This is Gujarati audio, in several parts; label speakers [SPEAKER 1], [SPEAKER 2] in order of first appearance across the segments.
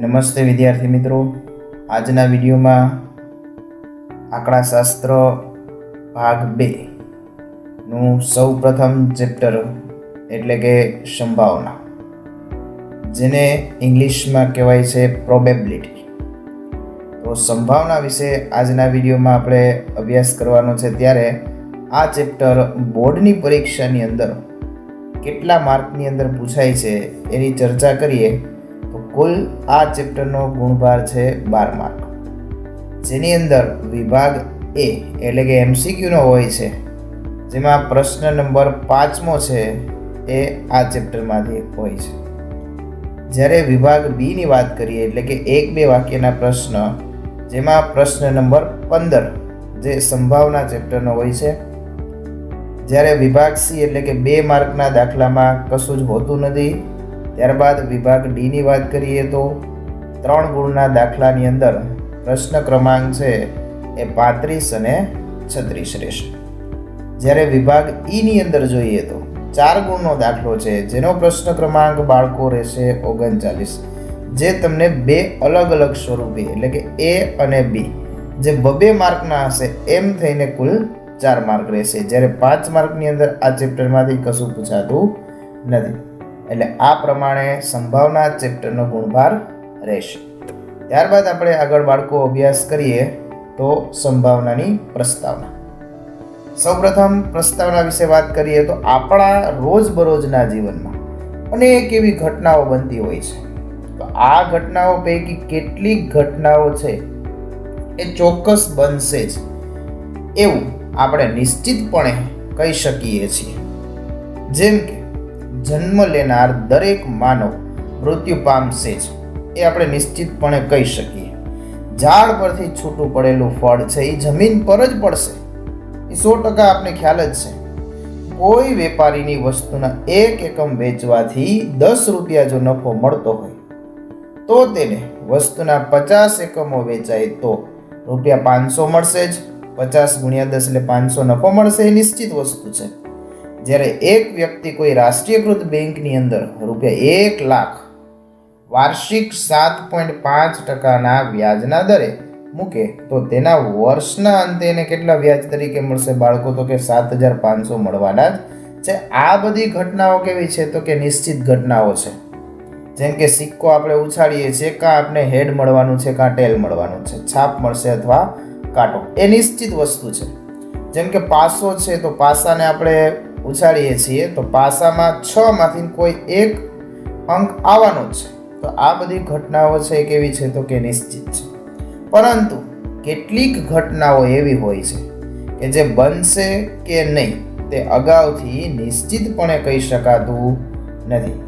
[SPEAKER 1] નમસ્તે વિદ્યાર્થી મિત્રો, આજના વિડીયોમાં આંકડાશાસ્ત્ર ભાગ 2 નું સૌ પ્રથમ ચેપ્ટર એટલે કે સંભાવના, જેને ઇંગ્લિશમાં કહેવાય છે પ્રોબેબિલિટી. તો સંભાવના વિશે આજના વિડીયોમાં આપણે અભ્યાસ કરવાનો છે. ત્યારે આ ચેપ્ટર બોર્ડની પરીક્ષાની અંદર કેટલા માર્કની અંદર પૂછાય છે એની ચર્ચા કરીએ તો કુલ આ ચેપ્ટરનો ગુણભાર છે 12 માર્ક, જેની અંદર વિભાગ એ એટલે કે MCQ હોય છે, જેમાં પ્રશ્ન નંબર 5મો છે એ આ ચેપ્ટરમાંથી હોય છે. જ્યારે વિભાગ બી ની વાત કરીએ એટલે કે 1-2 વાક્યના પ્રશ્ન, જેમાં પ્રશ્ન નંબર 15 જે સંભાવના ચેપ્ટરનો હોય છે. જ્યારે વિભાગ સી એટલે કે 2 માર્કના દાખલામાં કશું જ હોતું નથી. ત્યારબાદ વિભાગ ડી ની વાત કરીએ તો 3 ગુણના દાખલાની અંદર પ્રશ્ન ક્રમાંક છે એ 35 અને 36 રહેશે. જ્યારે વિભાગ ઈ ની અંદર જોઈએ તો 4 ગુણનો દાખલો છે, જેનો પ્રશ્ન ક્રમાંક બાળકો રહેશે 39, જે તમને 2 અલગ અલગ સ્વરૂપે એટલે કે એ અને બી જે 2 માર્કના હશે એમ થઈને કુલ 4 માર્ક રહેશે. જ્યારે 5 માર્કની અંદર આ ચેપ્ટરમાંથી કશું પૂછાતું નથી. એટલે આ પ્રમાણે સંભાવના ચેપ્ટરનો ગુણભાર રહેશે. ત્યારબાદ આપણે આગળ બાળકો અભ્યાસ કરીએ તો સંભાવનાની પ્રસ્તાવના. સૌપ્રથમ પ્રસ્તાવના વિશે વાત કરીએ તો આપણા રોજબરોજના જીવનમાં અનેક એવી ઘટનાઓ બનતી હોય છે. તો આ ઘટનાઓ પૈકી કેટલીક ઘટનાઓ છે એ ચોક્કસ બનશે જ એવું આપણે નિશ્ચિતપણે કહી શકીએ છીએ. જેમ કે જન્મ લેનાર દરેક માનવ મૃત્યુ પામશે જ, એ આપણે નિશ્ચિતપણે કહી શકીએ. ઝાડ પરથી છૂટું પડેલું ફળ છે એ જમીન પર જ પડશે, એ 100% આપને ખ્યાલ જ છે. કોઈ વેપારીની વસ્તુના 1 એકમ વેચવાથી 10 રૂપિયા જો નફો મળતો હોય તો તેને વસ્તુના 50 એકમો વેચાય તો રૂપિયા 500 મળશે જ. 50 ગુણ્યા 10 એટલે 500 નફો મળશે, એ નિશ્ચિત વસ્તુ છે. જ્યારે એક વ્યક્તિ કોઈ રાષ્ટ્રીયકૃત બેંકની અંદર રૂપિયા 1 લાખ વાર્ષિક 7.5%ના વ્યાજના દરે મૂકે તો તેના વર્ષના અંતે એને કેટલા વ્યાજ તરીકે મળશે બાળકો? તો કે 7,500 મળવાના જ છે. આ બધી ઘટનાઓ કેવી છે? તો કે નિશ્ચિત ઘટનાઓ છે. જેમ કે સિક્કો આપણે ઉછાળીએ છીએ, કાં આપણે હેડ મળવાનું છે કાં ટેલ મળવાનું છે, છાપ મળશે અથવા કાંટો, એ નિશ્ચિત વસ્તુ છે. જેમ કે પાસો છે, તો પાસાને આપણે ઉછાળીએ છીએ તો પાસામાં 6 માંથી કોઈ એક અંક આવવાનો જ છે. તો આ બધી ઘટનાઓ છે કેવી છે? તો કે નિશ્ચિત છે. પરંતુ કેટલીક ઘટનાઓ એવી હોય છે કે જે બનશે કે નહીં તે અગાઉથી નિશ્ચિતપણે કહી શકાતું નથી.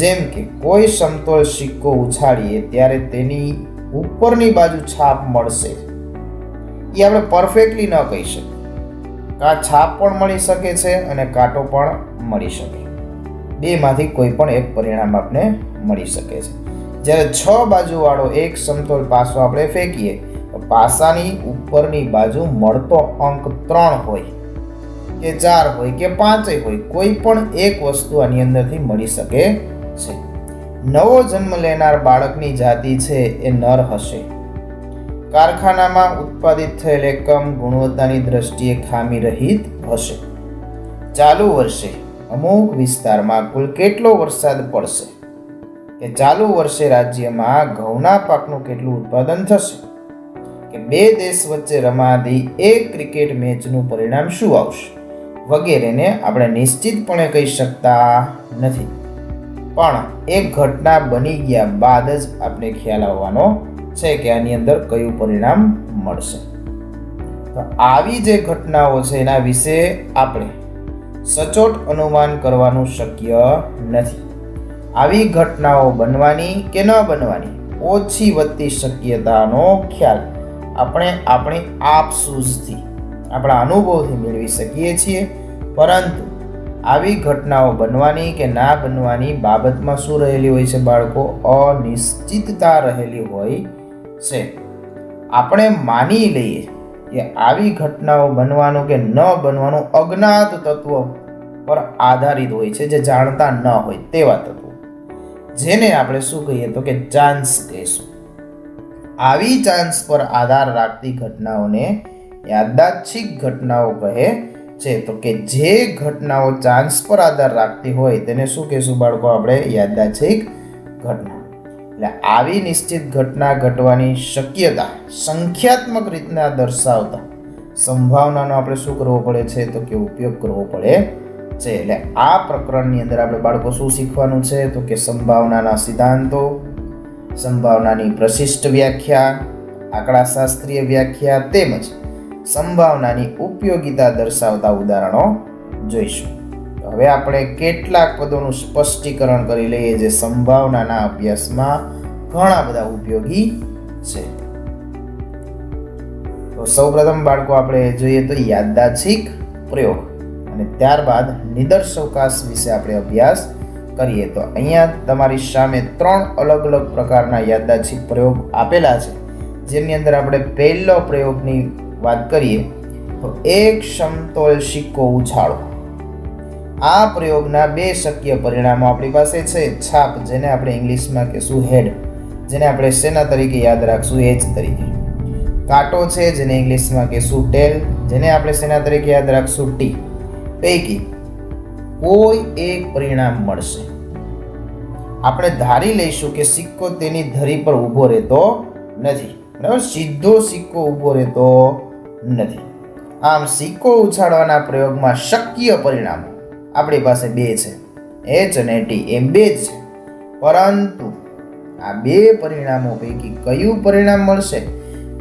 [SPEAKER 1] જેમ કે કોઈ સમતોલ સિક્કો ઉછાળીએ ત્યારે તેની ઉપરની બાજુ છાપ મળશે, એ આપણે પરફેક્ટલી ન કહી શકીએ. કાં છાપ પણ મળી શકે છે અને કાંટો પણ મળી શકે, 2 માંથી કોઈ પણ એક પરિણામ આપને મળી શકે છે. જ્યારે 6 બાજુવાળો એક સમતોલ પાસો આપણે ફેંકીએ તો પાસાની ઉપરની બાજુ મળતો અંક 3 હોય કે 4 હોય કે 5 હોય, કોઈ પણ એક વસ્તુ આની અંદરથી મળી શકે છે. નવો જન્મ લેનાર બાળકની જાતિ છે એ નર હશે. કારખાનામાં ઉત્પાદિત થયેલ એકમ ગુણવત્તાની દ્રષ્ટિએ ખામી રહિત હશે. ચાલુ વર્ષે અમુક વિસ્તારમાં કુલ કેટલો વરસાદ પડશે? કે ચાલુ વર્ષે રાજ્યમાં ઘઉંના પાકનું કેટલું ઉત્પાદન થશે? કે 2 દેશ વચ્ચે રમાતી એક ક્રિકેટ મેચનું પરિણામ શું આવશે? વગેરેને આપણે નિશ્ચિતપણે કહી શકતા નથી, પણ એક ઘટના બની ગયા બાદ જ આપણે ખ્યાલ આવવાનો છે કે આની અંદર કયું પરિણામ મળશે. તો આવી જે ઘટનાઓ છે એના વિશે આપણે સચોટ અનુમાન કરવાનું શક્ય નથી. આવી ઘટનાઓ બનવાની કે ન બનવાની ઓછી વધતી શક્યતાનો ખ્યાલ આપણે આપણી આપસૂઝથી, આપણા અનુભવથી મેળવી શકીએ છીએ. પરંતુ આવી ઘટનાઓ બનવાની કે ના બનવાની બાબતમાં શું રહેલી હોય છે બાળકો? અનિશ્ચિતતા રહેલી હોય છે. આપણે માની લઈએ કે આવી ઘટનાઓ બનવાનું કે ન બનવાનું અજ્ઞાત તત્વ પર આધારિત હોય છે, જે જાણતા ન હોય તેવા તત્વો. જેને આપણે શું કહીએ તો કે ચાન્સ કહીશું. આવી ચાન્સ પર આધાર રાખતી ઘટનાઓને યાદચ્છિક ઘટનાઓ કહે છે. તો કે જે ઘટનાઓ ચાન્સ પર આધાર રાખતી હોય તેને શું કહેશું બાળકો? આપણે યાદચ્છિક ઘટના. એટલે આવી નિશ્ચિત ઘટના ઘટવાની શક્યતા સંખ્યાત્મક રીતના દર્શાવતા સંભાવનાનો આપણે શું કરવો પડે છે? તો કે ઉપયોગ કરવો પડે છે. એટલે આ પ્રકરણની અંદર આપણે બાળકો શું શીખવાનું છે? તો કે સંભાવનાના સિદ્ધાંતો, સંભાવનાની પ્રશિષ્ટ વ્યાખ્યા, આંકડાશાસ્ત્રીય વ્યાખ્યા તેમજ સંભાવનાની ઉપયોગિતા દર્શાવતા ઉદાહરણો જોઈશું. હવે આપણે કેટલાક પદોનું સ્પષ્ટીકરણ કરી લઈએ જે સંભાવનાના અભ્યાસમાં ઘણા બધા ઉપયોગી છે. તો સૌપ્રથમ બાળકો આપણે જોઈએ તો યાદચ્છિક પ્રયોગ અને ત્યારબાદ નિદર્શાવકાશ વિશે આપણે અભ્યાસ કરીએ. તો અહીંયા તમારી સામે 3 અલગ અલગ પ્રકારના યાદચ્છિક પ્રયોગ આપેલા છે, જેની અંદર આપણે પહેલો પ્રયોગની વાત કરીએ તો એક સમતોલ સિક્કો ઉછાળો. આ પ્રયોગના 2 શક્ય પરિણામો આપણી પાસે છે. છાપ, જેને આપણે ઇંગ્લિશમાં કહીશું હેડ, જેને આપણે શેના તરીકે યાદ રાખશું? એચ તરીકે. કાંટો છે, જેને ઇંગ્લિશમાં કહીશું ટેલ, જેને આપણે શેના તરીકે યાદ રાખશું? ટી. પૈકી કોઈ એક પરિણામ મળશે. આપણે ધારી લઈશું કે સિક્કો તેની ધરી પર ઊભો રહેતો નથી. બરાબર, સીધો સિક્કો ઊભો રહેતો નથી. આમ સિક્કો ઉછાળવાના પ્રયોગમાં શક્ય પરિણામો આપણી પાસે 2 છે, એચ અને ટી, એમ 2 જ છે. પરંતુ આ 2 પરિણામો પૈકી કયું પરિણામ મળશે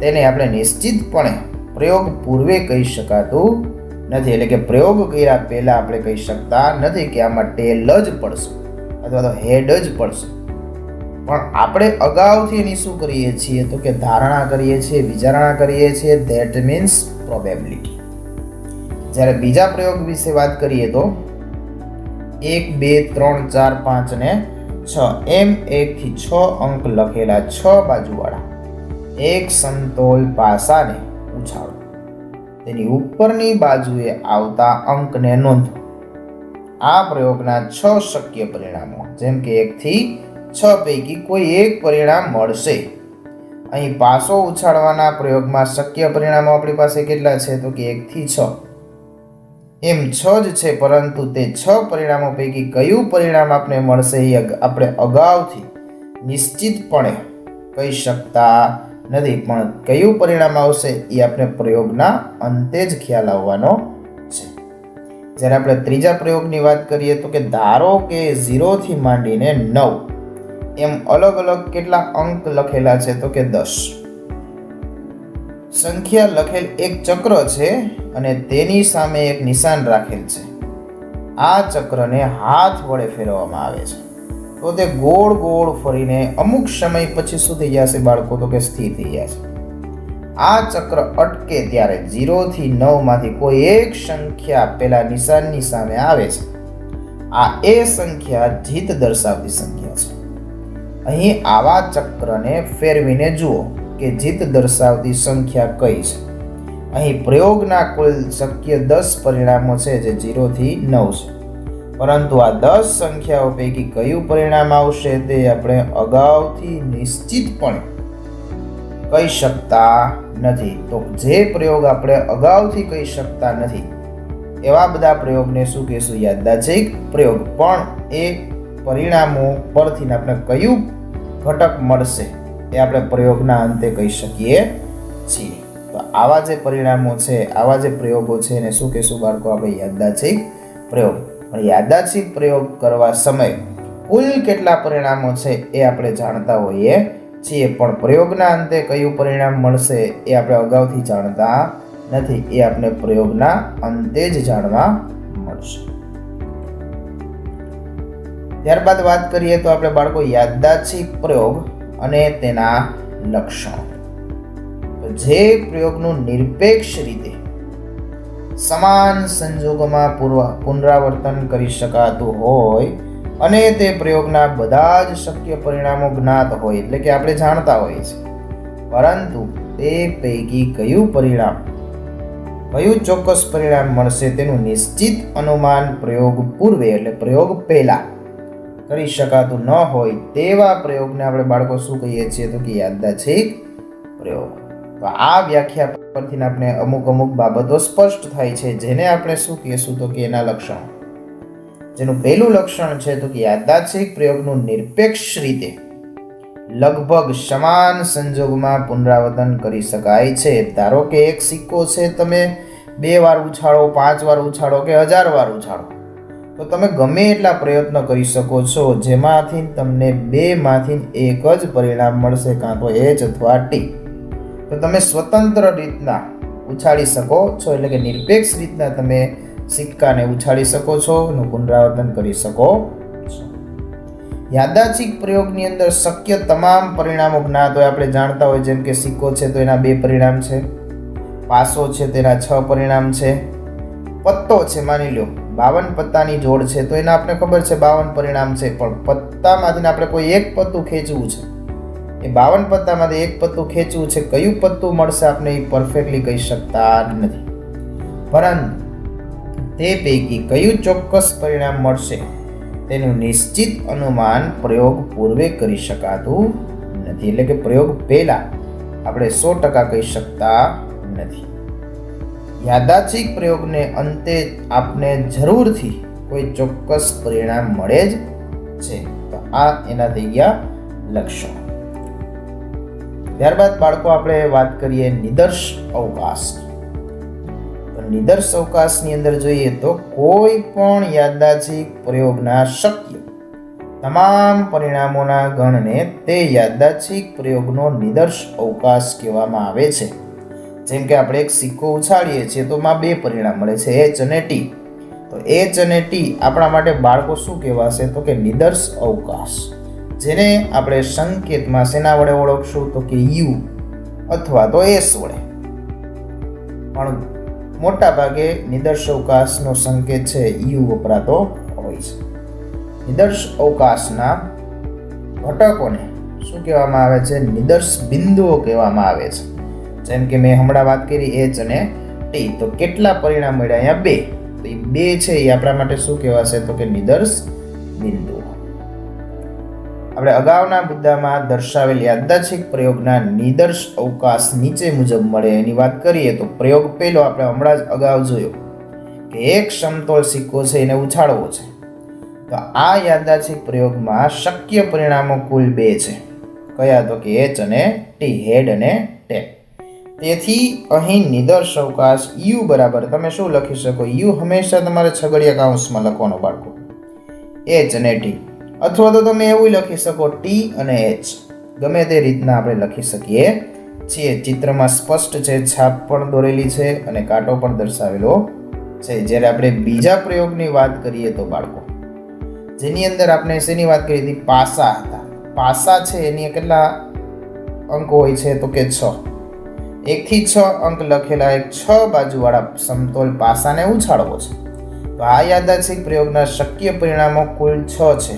[SPEAKER 1] તેને આપણે નિશ્ચિતપણે પ્રયોગ પૂર્વે કહી શકાતું નથી. એટલે કે પ્રયોગ કર્યા પહેલા આપણે કહી શકતા નથી કે આમાં ટેલ જ પડશે અથવા તો હેડ જ પડશે. પણ આપણે અગાઉથી એની શું કરીએ છીએ? તો કે ધારણા કરીએ છીએ, વિચારણા કરીએ છીએ. That means probability. જ્યારે બીજા પ્રયોગ વિશે વાત કરીએ તો 1, 2, 3, 4, 5 અને 6 એમ 1 થી 6 અંક લખેલા 6 બાજુવાળા એક સમતોલ પાસાને ઉછાળો. તેની ઉપરની બાજુએ આવતા અંકને નોંધો. આ પ્રયોગના 6 શક્ય પરિણામો, જેમ કે 1 થી 6 પૈકી કોઈ એક પરિણામ મળશે. અહીં પાસો ઉછાળવાના પ્રયોગમાં શક્ય પરિણામો આપણી પાસે કેટલા છે? તો કે 1 થી 6. એમ 6 જ છે, પરંતુ તે 6 પરિણામો પૈકી કયું પરિણામ આપણે મળશે એ આપણે અગાઉથી નિશ્ચિતપણે કહી શકતા નથી. પણ કયું પરિણામ આવશે એ આપણે પ્રયોગના અંતે જ ખ્યાલ આવવાનો છે. જ્યારે આપણે ત્રીજા પ્રયોગની વાત કરીએ તો કે ધારો કે 0 થી માંડીને 9 એમ અલગ અલગ કેટલા અંક લખેલા છે? તો કે 10 સંખ્યા લખેલ એક ચક્ર છે અને તેની સામે એક નિશાન રાખેલ છે. આ ચક્રને હાથ વડે ફેરવવામાં આવે છે તો તે ગોળ ગોળ ફરીને અમુક સમય પછી શું થઈ જશે બાળકો? તો કે સ્થિર થઈ જશે. આ ચક્ર અટકે ત્યારે 0 થી 9 માંથી કોઈ એક સંખ્યા પેલા નિશાનની સામે આવે છે. આ એ સંખ્યા જીત દર્શાવતી સંખ્યા છે. અહીં આવા ચક્રને ફેરવીને જુઓ કે જીત દર્શાવતી સંખ્યા કઈ છે. અહીં પ્રયોગના કુલ શક્ય 10 પરિણામો છે જે 0 થી 9 છે, પરંતુ આ 10 સંખ્યાઓ પૈકી કયું પરિણામ આવશે તે આપણે અગાઉથી નિશ્ચિતપણે કહી શકતા નથી. તો જે પ્રયોગ આપણે અગાઉથી કહી શકતા નથી એવા બધા પ્રયોગને શું કહેશું? યાદચ્છિક પ્રયોગ. પણ એ પરિણામો પરથી આપણે કયું ઘટક મળશે એ આપણે પ્રયોગના અંતે કહી શકીએ છીએ. તો આવા જે પરિણામો છે, આવા જે પ્રયોગો છે એને શું કહેશું બાળકો? આપણે યાદચ્છિક પ્રયોગ. પણ યાદચ્છિક પ્રયોગ કરવા સમયે કુલ કેટલા પરિણામો છે એ આપણે જાણતા હોઈએ છીએ, પણ પ્રયોગના અંતે કયું પરિણામ મળશે એ આપણે અગાઉથી જાણતા નથી. એ આપણે પ્રયોગના અંતે જ જાણવા મળશે. ત્યારબાદ વાત કરીએ તો આપણે બાળકો યાદચ્છિક પ્રયોગ અને તેના લક્ષણો. જે પ્રયોગનું નિરપેક્ષ રીતે સમાન સંજોગોમાં પુનરાવર્તન કરી શકાતું હોય અને તે પ્રયોગના બધા જ શક્ય પરિણામો જ્ઞાત હોય, એટલે કે આપણે જાણતા હોઈએ છીએ, પરંતુ તે પૈકી કયું ચોક્કસ પરિણામ મળશે તેનું નિશ્ચિત અનુમાન પ્રયોગ પૂર્વે એટલે પ્રયોગ પહેલા કરી શકાતું ન હોય તેવા પ્રયોગને આપણે બાળકો શું કહીએ છીએ તો કે યાદચ્છિક પ્રયોગ. તો આ વ્યાખ્યા પરથી આપણે અમુક બાબતો સ્પષ્ટ થાય છે, જેને આપણે શું કહીશું તો કે એના લક્ષણો. જેનું પહેલું લક્ષણ છે તો કે યાદચ્છિક પ્રયોગનું નિરપેક્ષ રીતે લગભગ સમાન સંજોગમાં પુનરાવર્તન કરી શકાય છે. ધારો કે એક સિક્કો છે, તમે 2 વાર ઉછાળો, 5 વાર ઉછાળો કે 1000 વાર ઉછાળો, તો તમે ગમે એટલા પ્રયત્ન કરી શકો છો, જેમાંથી તમને 2 માંથી એક જ પરિણામ મળશે, કાં તો H અથવા T. તો તમે સ્વતંત્ર રીતના ઉછાળી શકો છો, એટલે કે નિરપેક્ષ રીતના તમે સિક્કાને ઉછાળી શકો છો અને પુનરાવર્તન કરી શકો છો. યાદચ્છિક પ્રયોગની અંદર શક્ય તમામ પરિણામો જ્ઞાત હોય. આપણે જાણતા હોય, જેમ કે સિક્કો છે તો એના 2 પરિણામ છે, પાસો છે તેના 6 પરિણામ છે, પત્તો છે માની લો 52 પત્તાની જોડ છે તો એના આપણે ખબર છે 52 પરિણામ છે. પણ પત્તામાંથી આપણે કોઈ એક પત્તું ખેંચવું છે, એ 52 પત્તામાંથી એક પત્તું ખેંચવું છે, કયું પત્તું મળશે આપણે એ પરફેક્ટલી કહી શકતા નથી. પરંતુ તે પૈકી કયું ચોક્કસ પરિણામ મળશે તેનું નિશ્ચિત અનુમાન પ્રયોગ પૂર્વે કરી શકાતું નથી. એટલે કે પ્રયોગ પહેલા આપણે 100% કહી શકતા નથી. યાદચ્છિક પ્રયોગને અંતે આપને જરૂરથી કોઈ ચોક્કસ પરિણામ મળે જ છે. તો આ એના થઈ ગયા લક્ષણો. ત્યારબાદ બાળકો આપણે વાત કરીએ નિદર્શ અવકાશ. નિદર્શ અવકાશની અંદર જોઈએ તો કોઈ પણ યાદચ્છિક પ્રયોગના શક્ય તમામ પરિણામોના ગણને તે યાદચ્છિક પ્રયોગનો નિદર્શ અવકાશ કહેવામાં આવે છે. જેમ કે આપણે એક સિક્કો ઉછાળીએ છીએ તો માં 2 પરિણામ મળે છે, H અને T. તો H અને T આપણા માટે બાળકો શું કહેવાશે તો કે નિદર્શ અવકાશ, જેને આપણે સંકેતમાં શેના વડે ઓળખશું તો કે U અથવા તો S વડે. પણ મોટા ભાગે નિદર્શ અવકાશનો સંકેત છે U વપરાતો હોય છે. નિદર્શ અવકાશના ઘટકોને શું કહેવામાં આવે છે? નિદર્શ બિંદુઓ કહેવામાં આવે છે. જેમ કે મેં હમણાં વાત કરી H અને T, તો કેટલા પરિણામ મળ્યા? અહીંયા 2. તો એ 2 છે એ આપણા માટે શું કહેવાશે તો કે નિદર્શ બિંદુઓ. આપણે અગાઉના મુદ્દામાં દર્શાવેલ યાદચ્છિક પ્રયોગના નિદર્શ અવકાશ નીચે મુજબ મળે એની વાત કરીએ તો પ્રયોગ પહેલો આપણે હમણાં જ અગાઉ જોયો કે એક સમતોલ સિક્કો છે એને ઉછાળવો છે. તો આ યાદચ્છિક પ્રયોગમાં શક્ય પરિણામો કુલ 2 છે. કયા તો કે H અને T, હેડ અને ટેલ. તેથી અહીં નિદર્શ અવકાશ U બરાબર તમે શું લખી શકો? U હંમેશા તમારે છગડીયા કૌંસમાં લખવાનો બાળકો, H અને T. અથવા તો તમે એવું લખી શકો T અને H, ગમે તે રીતના આપણે લખી શકીએ છીએ. ચિત્રમાં સ્પષ્ટ છે, છાપ પણ દોરેલી છે અને કાંટો પણ દર્શાવેલો છે. જ્યારે આપણે બીજા પ્રયોગની વાત કરીએ તો બાળકો, જેની અંદર આપણે શેની વાત કરી હતી? પાસા હતા. પાસા છે એની કેટલા અંક હોય છે તો કે 6. 1 થી 6 અંક લખેલા એક 6 બાજુવાળા સમતોલ પાસાને ઉછાળવો છે. તો આ યાદચ્છિક પ્રયોગના શક્ય પરિણામો કુલ 6 છે,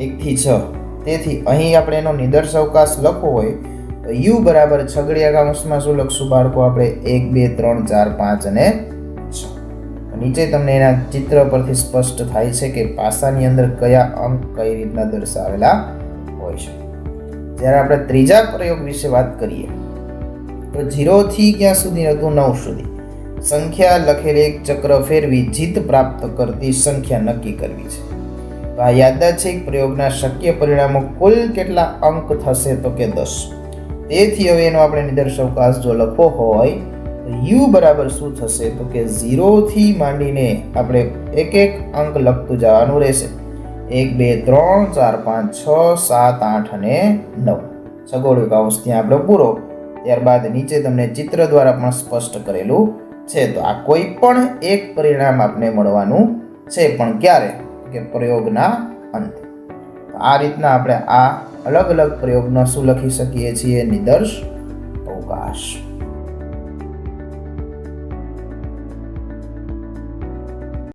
[SPEAKER 1] 1 થી 6. તેથી અહીં આપણે એનો નિદર્શ અવકાશ લખવો હોય તો U બરાબર છગડીયા કૌંસમાં શું લખશું બાળકો? આપણે 1 2 3 4 5 અને 6. નીચે તમને એના ચિત્ર પરથી સ્પષ્ટ થાય છે કે પાસાની અંદર કયા અંક કઈ રીતના દર્શાવેલા હોય છે. જ્યારે આપણે ત્રીજા પ્રયોગ વિશે વાત કરીએ તો 0 થી ક્યાં સુધી હતું? 9 સુધી. સંખ્યા લખેલી એક ચક્ર ફેરવી જીત પ્રાપ્ત કરતી સંખ્યા નક્કી કરવી છે. તો આ યાદચ્છિક પ્રયોગના શક્ય પરિણામો કુલ કેટલા અંક થશે તો કે 10. તેથી હવે એનો આપણે નિદર્શ અવકાશ જો લખવો હોય તો U બરાબર શું થશે તો કે 0 થી માંડીને આપણે એક એક અંક લખતું જવાનું રહેશે. 1 2 3 4 5 6 7 8 અને 9. છગડીયો કૌંસ ત્યાં આપણો પૂરો. ત્યારબાદ નીચે તમને ચિત્ર દ્વારા પણ સ્પષ્ટ કરેલું છે. તો આ કોઈ પણ એક પરિણામ આપણે મળવાનું છે, પણ ક્યારે? કે પ્રયોગના અંતે. આ રીતના આપણે આ અલગ અલગ પ્રયોગનો શું લખી શકીએ છીએ? નિદર્શ અવકાશ.